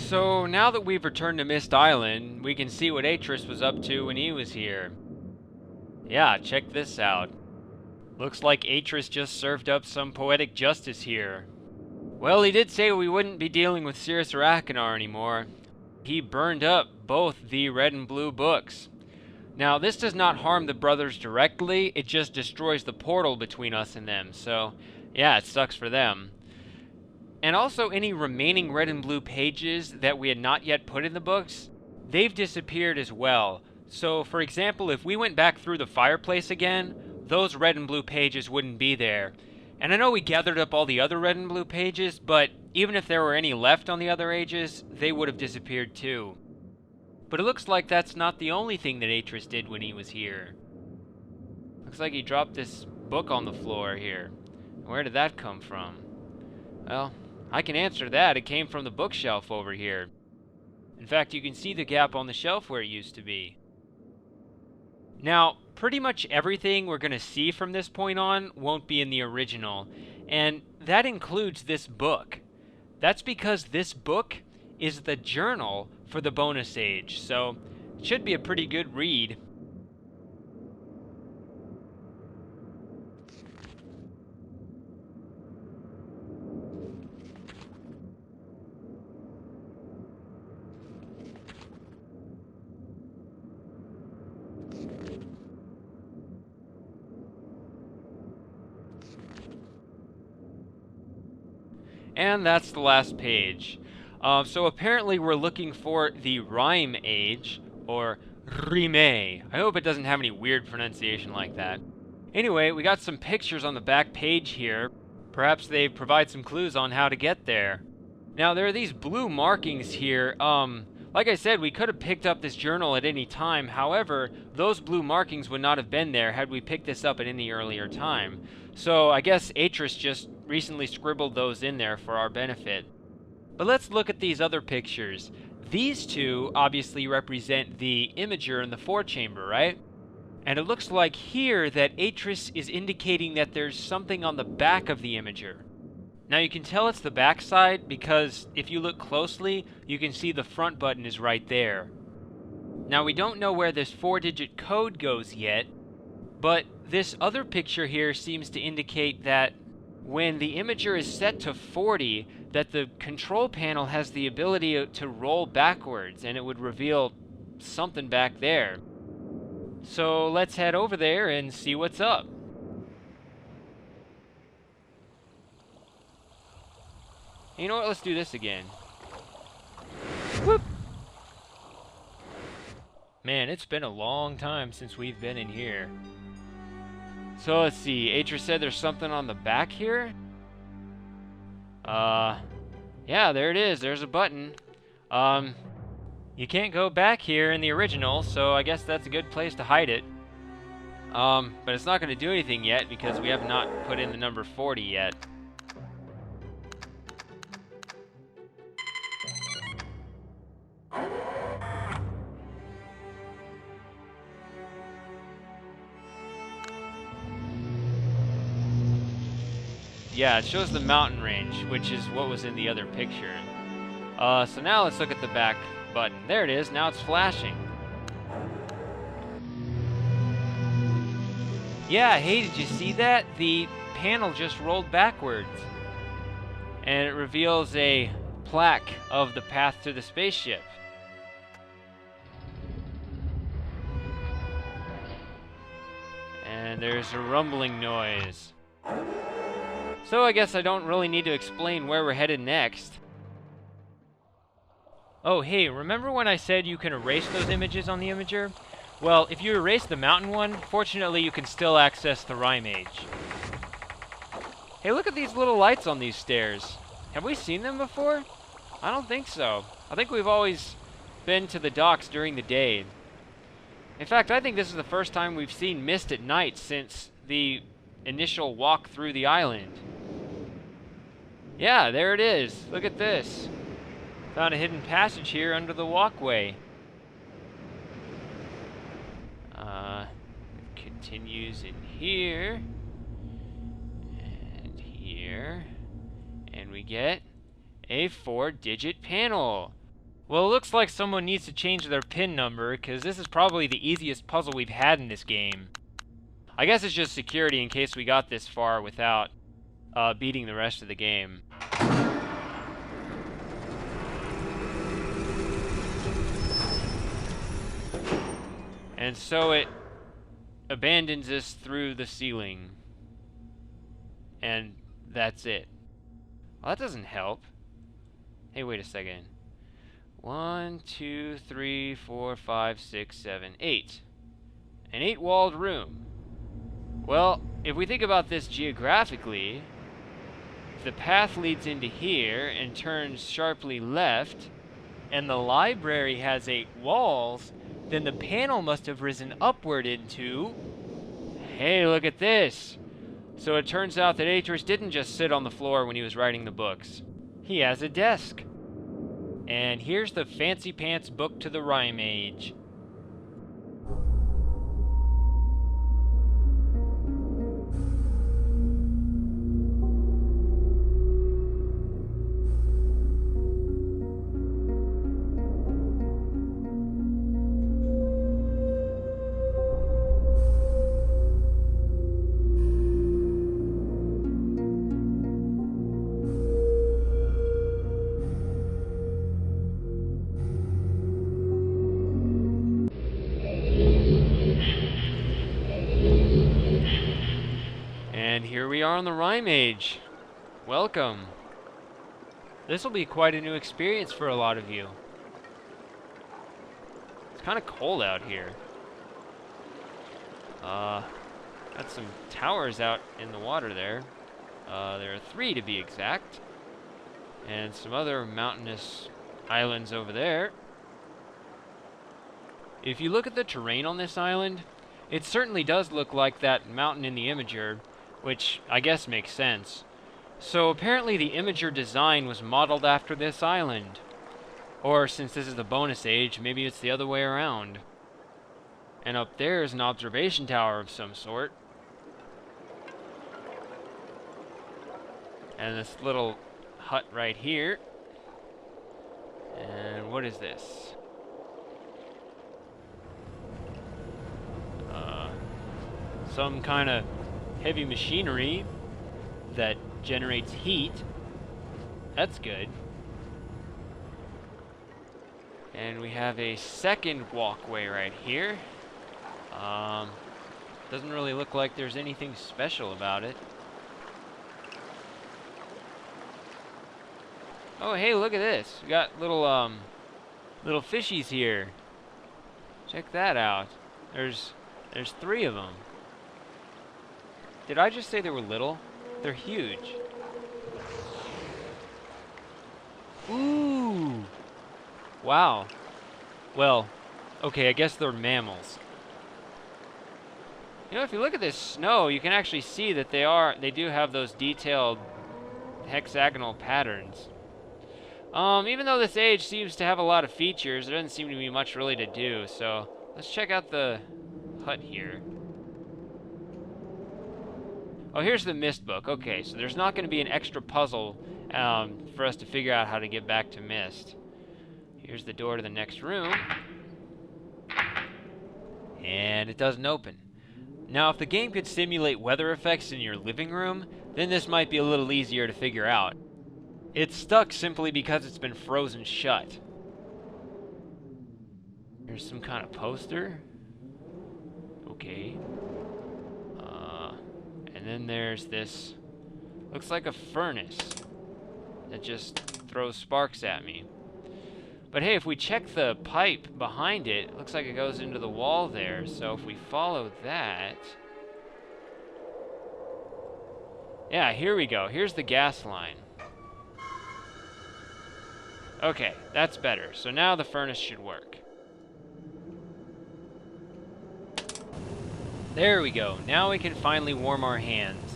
So now that we've returned to Mist Island, we can see what Atris was up to when he was here. Yeah, check this out. Looks like Atris just served up some poetic justice here. Well, he did say we wouldn't be dealing with Cirrus Aracanar anymore. He burned up both the red and blue books. Now, this does not harm the brothers directly, it just destroys the portal between us and them, so yeah, it sucks for them. And also, any remaining red and blue pages that we had not yet put in the books, they've disappeared as well. So, for example, if we went back through the fireplace again, those red and blue pages wouldn't be there. And I know we gathered up all the other red and blue pages, but even if there were any left on the other ages, they would have disappeared too. But it looks like that's not the only thing that Atris did when he was here. Looks like he dropped this book on the floor here. Where did that come from? Well, I can answer that. It came from the bookshelf over here. In fact, you can see the gap on the shelf where it used to be. Now, pretty much everything we're going to see from this point on won't be in the original, and that includes this book. That's because this book is the journal for the bonus age, so it should be a pretty good read. And that's the last page. So apparently we're looking for the Rime age, or Rime. I hope it doesn't have any weird pronunciation like that. Anyway, we got some pictures on the back page here. Perhaps they provide some clues on how to get there. Now, there are these blue markings here. Like I said, we could have picked up this journal at any time. However, those blue markings would not have been there had we picked this up at any earlier time. So I guess Atris just recently scribbled those in there for our benefit. But let's look at these other pictures. These two obviously represent the Imager and the four-chamber, right? And it looks like here that Atris is indicating that there's something on the back of the Imager. Now you can tell it's the back side because if you look closely, you can see the front button is right there. Now we don't know where this 4-digit code goes yet, but this other picture here seems to indicate that when the Imager is set to 40, that the control panel has the ability to roll backwards, and it would reveal something back there. So let's head over there and see what's up. You know what, let's do this again. Whoop! Man, it's been a long time since we've been in here. So let's see, Atris said there's something on the back here? Yeah, there it is, there's a button. You can't go back here in the original, so I guess that's a good place to hide it. But it's not going to do anything yet because we have not put in the number 40 yet. Yeah, it shows the mountain range, which is what was in the other picture. So now let's look at the back button. There it is, now it's flashing. Yeah, hey, did you see that? The panel just rolled backwards. And it reveals a plaque of the path to the spaceship. And there's a rumbling noise. So I guess I don't really need to explain where we're headed next. Oh, hey, remember when I said you can erase those images on the Imager? Well, if you erase the mountain one, fortunately you can still access the Rime age. Hey, look at these little lights on these stairs. Have we seen them before? I don't think so. I think we've always been to the docks during the day. In fact, I think this is the first time we've seen mist at night since the initial walk through the island. Yeah, there it is. Look at this. Found a hidden passage here under the walkway. It continues in here. And here. And we get a 4-digit panel. Well, it looks like someone needs to change their PIN number, because this is probably the easiest puzzle we've had in this game. I guess it's just security in case we got this far without beating the rest of the game. And so it abandons us through the ceiling. And that's it. Well, that doesn't help. Hey, wait a second. 1, 2, 3, 4, 5, 6, 7, 8. An 8-walled room. Well, if we think about this geographically, if the path leads into here and turns sharply left, and the library has 8 walls, then the panel must have risen upward into... Hey, look at this! So it turns out that Atris didn't just sit on the floor when he was writing the books. He has a desk. And here's the fancy pants book to the Rime age. And here we are on the Rime age. Welcome. This will be quite a new experience for a lot of you. It's kind of cold out here. Got some towers out in the water there. There are 3 to be exact. And some other mountainous islands over there. If you look at the terrain on this island, it certainly does look like that mountain in the Imager, which I guess makes sense. So apparently the Imager design was modeled after this island. Or since this is the bonus age, maybe it's the other way around. And up there is an observation tower of some sort. And this little hut right here. And what is this? Some kind of heavy machinery that generates heat. That's good. And we have a second walkway right here. Doesn't really look like there's anything special about it. Oh, hey, look at this. We got little fishies here. Check that out. There's 3 of them. Did I just say they were little? They're huge. Ooh! Wow. Well, okay, I guess they're mammals. You know, if you look at this snow, you can actually see that they do have those detailed hexagonal patterns. Even though this age seems to have a lot of features, there doesn't seem to be much really to do, so let's check out the hut here. Oh, here's the MYST book. Okay, so there's not going to be an extra puzzle for us to figure out how to get back to MYST. Here's the door to the next room. And it doesn't open. Now, if the game could simulate weather effects in your living room, then this might be a little easier to figure out. It's stuck simply because it's been frozen shut. There's some kind of poster. Okay. And then there's this, looks like a furnace that just throws sparks at me. But hey, if we check the pipe behind it, it looks like it goes into the wall there. So if we follow that... Yeah, here we go. Here's the gas line. Okay, that's better. So now the furnace should work. There we go. Now we can finally warm our hands.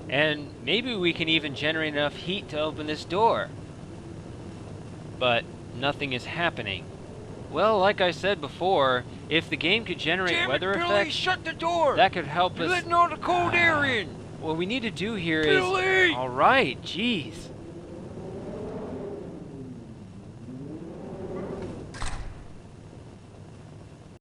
And maybe we can even generate enough heat to open this door. But nothing is happening. Well, like I said before, if the game could generate weather effects, shut the door! that could help us. Letting all the cold air in! What we need to do here Billy! is... Alright, jeez.